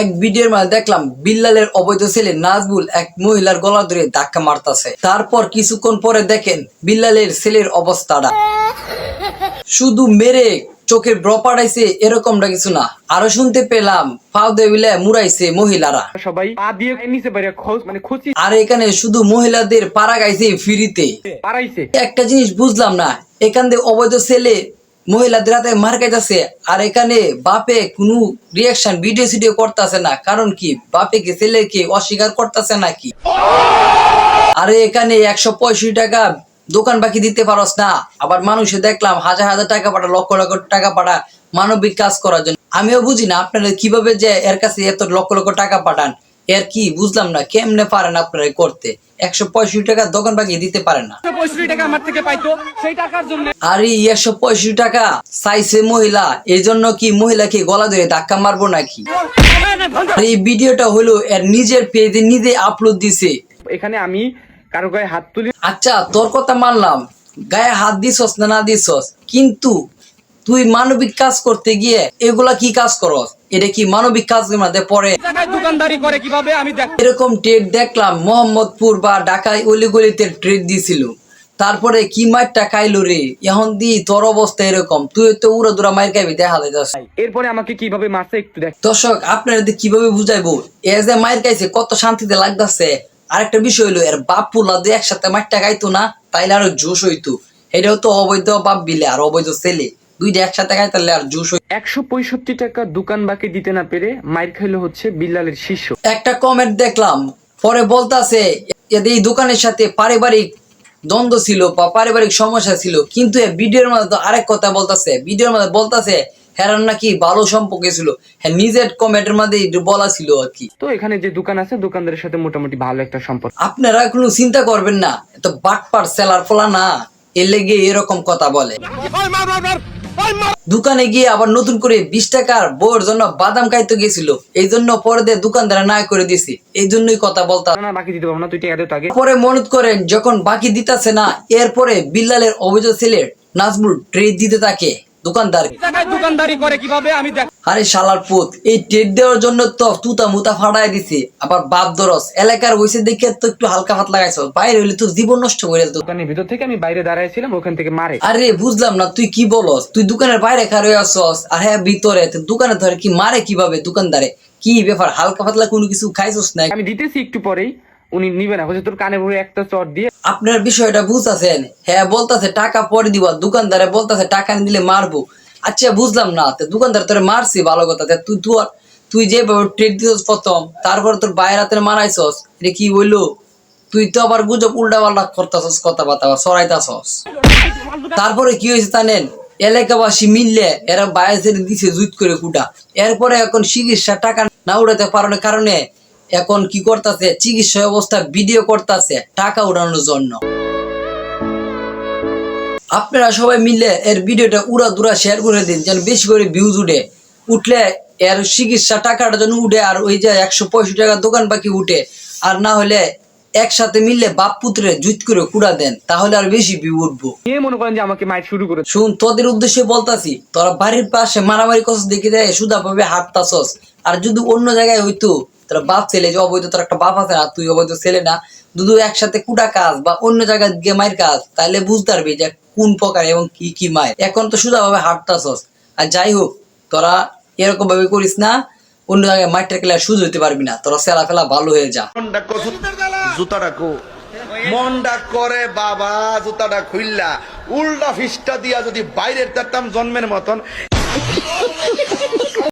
এক ভিডিওর মধ্যে দেখলাম বিল্লালের অবৈধ ছেলে নাজবুল এক মহিলার গলা ধরে ধাক্কা মারতাছে। তারপর কিছুক্ষণ পরে দেখেন বিল্লালের ছেলের অবস্থাটা শুধু মেরে চোখের ব্র পাঠাইছে এরকমটা কিছু না, আরো শুনতে পেলাম পাও দিয়ে মুড়াইছে মহিলারা সবাই পা দিয়ে নিচে বাইরে মানে খুঁচি। আর এখানে শুধু মহিলাদের পাড়া গাইছে ফ্রিতে পারাইছে। একটা জিনিস বুঝলাম না, এখান থেকে অবৈধ ছেলে মহিলাদের হাতে মার খাইতেছে আর এখানে বাপে কোনো রিয়াকশন ভিডিও করতেছে না। কারণ কি বাপে কি ছেলেকে অস্বীকার করতেছে নাকি? আরে এখানে 165 টাকা দোকান বাকি দিতে পারস না, আবার মানুষে দেখলাম হাজার হাজার টাকা পাঠা লক্ষ লক্ষ টাকা পাঠা মানবিক কাজ করার জন্য। আমিও বুঝি না আপনারা কিভাবে যে এর কাছে এত লক্ষ লক্ষ টাকা পাঠান, এর কি বুঝলাম না, কেমনে পারেন আপনারা করতে? 165 টাকা দোকান বাকি দিতে পারেন না। 165 টাকা আমার থেকে পাইতো, সেই টাকার জন্য। আর এই 165 টাকা চাইছে মহিলা, এই জন্য কি মহিলাকে গলা ধরে ধাক্কা মারবো নাকি? আর এই ভিডিওটা হলো এর নিজের পেজে নিজে আপলোড দিছে। এখানে আমি কারো গায়ে হাত তুলি। আচ্ছা তোর কথা মানলাম, গায়ে হাত দিছস না দিছস, কিন্তু তুই মানবিক কাজ করতে গিয়ে এগুলা কি কাজ করস? এটা কি মানবিক কাজের মধ্যে পড়ে? দোকানদারি করে কিভাবে আমি দেখ। এরকম ট্রেড দেখলাম মোহাম্মদপুর বা ঢাকায় অলিগলিতে ট্রেড দিছিল, তারপরে কি মারটা খাইলো রে। এখন দি তোর অবস্থা এরকম, তুই তো উড়া দুরা মার খাইবি দেখা যাচ্ছে। এরপরে আমাকে কিভাবে মারছে একটু দেখ। দর্শক আপনারা কিভাবে বুঝাইবো এ যে মায়ের খাইছে কত শান্তিতে লাগতেছে। আরেকটা বিষয় হলো এর বাপ পুলা দিয়ে একসাথে মারটা খাইতো না, তাইলে আরো জোশ হইতো। এটাও তো অবৈধ বাপ বিলে আর অবৈধ ছেলে, দুইটা একসাথে খাইতালে আর জোশ হইতো। 165 টাকা দোকান বাকি দিতে না পেরে মাইর খাইলো হচ্ছে বিল্লালের শিষ্য। একটা কমেন্ট দেখলাম, পরে বলতাছে এই দোকানের সাথে পারিবারিক দ্বন্দ্ব ছিল বা পারিবারিক সমস্যা ছিল, কিন্তু ভিডিওর মধ্যে আরেক কথা বলতাছে। ভিডিওর মধ্যে বলতাছে হেরান নাকি ভালো সম্পর্ক ছিল, হ্যাঁ নিজের কমেন্টের মধ্যে বলা ছিল আর কি। তো এখানে যে দোকান আছে দোকানদারের সাথে মোটামুটি ভালো একটা সম্পর্ক। আপনারা কোনো চিন্তা করবেন না, এত বাটপার সেলার ফলা না, এর লেগে এরকম কথা বলে। দোকানে গিয়ে আবার নতুন করে 20 টাকার বউর জন্য বাদাম খাইতে গেছিল, এই জন্য পরে দিয়ে দোকানদার না করে দিছি, এই জন্যই কথা বলতা। না বাকি দিতে পারবো না, তুই টাকা দে তো আগে। পরে মনে করেন যখন বাকি দিতেছে না, এরপরে বিল্লালের অবৈধ ছেলে নাজমুল ট্রেড দিতে থাকে দোকানদার। দোকানদারি করে কিভাবে আমি দেখ। আরে শালার পুত, এই ট্রেড দেওয়ার জন্য তো তুতা মুতা ফাটাই দিছে, আবার বাপ দরস এলাকার হইছে দেখে তো একটু হালকা হাত লাগাইছ, বাইরে হইলে তো জীবন নষ্ট করে দিত। দোকানের ভিতর থেকে আমি বাইরে দাঁড়াইছিলাম, ওখান থেকে মারে। আরে বুঝলাম না তুই কি বলস, তুই দোকানের বাইরে খারে আসস আর হ্যাঁ ভিতরে দোকানে ধরে কি মারে কিভাবে দোকানদারে? কি ব্যাপার, হালকা পাতলা কোনো কিছু খাইছস না? আমি দিতেছি একটু পরেই, উনি নিবে না, বলছে তোর কানে ভরে একটা চট দিয়ে। আপনার বিষয়টা বুঝতেছেন? হ্যাঁ বলতাছে টাকা পরে দিব, দোকানদারে বলতাছে টাকা দিলে মারবো। আচ্ছা বুঝলাম না, দোকানদার তোরে মারছি ভালো কথা, তুই যে ট্রেড দিছস প্রথম, তারপর তোর বাইরের হাতে মারাইছস, এটা কি বললো? তুই তো আবার গুজব উল্টা পাল্টা করতেছস, কথাবার্তা সরাইতাছস। তারপরে কি হয়েছে জানেন? এলাকাবাসী মিললে এরা বাইরে ছেড়ে দিছে জুত করে কুটা। এরপরে এখন চিকিৎসা টাকা না উঠাতে পারার কারণে এখন কি করতেছে, চিকিৎসা ব্যবস্থা ভিডিও করতেছে টাকা উঠানোর জন্য। আপনারা সবাই মিলে এর ভিডিওটা উড়া দুরা শেয়ার করে দিন, যেন বেশি করে ভিউজ উঠলে এর চিকিৎসা টাকাটা যেন উঠে, আর ওই যে 165 টাকা দোকান বাকি উঠে। আর না হলে একসাথে মিললে বাপ পুত্রে জুত করে কুড়া দেন, তাহলে আর বেশি ভিউ উঠবো। কে মনে করেন যে আমাকে মাইট শুরু করে। শুন, তোদের উদ্দেশ্যে বলতাছি, তোরা বাড়ির পাশে মারামারি করছিস দেখে দেয় সুদা পাবে হাঁটতাছস। আর যদি অন্য জায়গায় হইতো, তোরা বাপ ছেলে যে অবৈধ, তোর একটা বাপ আছে না, তুই অবৈধ ছেলে না, দুদু একসাথে কুটা কাজ বা অন্য জায়গায় গিয়ে মায়ের কাজ, তাহলে বুঝতে পারবি যে কোন প্রকার এবং কি কি মায়ের। এখন তো সুদা ভাবে হাঁটতাছস। আর যাই হোক, তোরা এরকম ভাবে করিস না, অন্য জায়গায় মাইটটা খেলে সুদ হইতে পারবি না, তোরা সেলা ফেলা ভালো হয়ে যা। জুতাটা কো মনটা করে বাবা, জুতাটা খুললা উল্টা ফিসটা দিয়া যদি বাইরের তারতাম জন্মের মতন।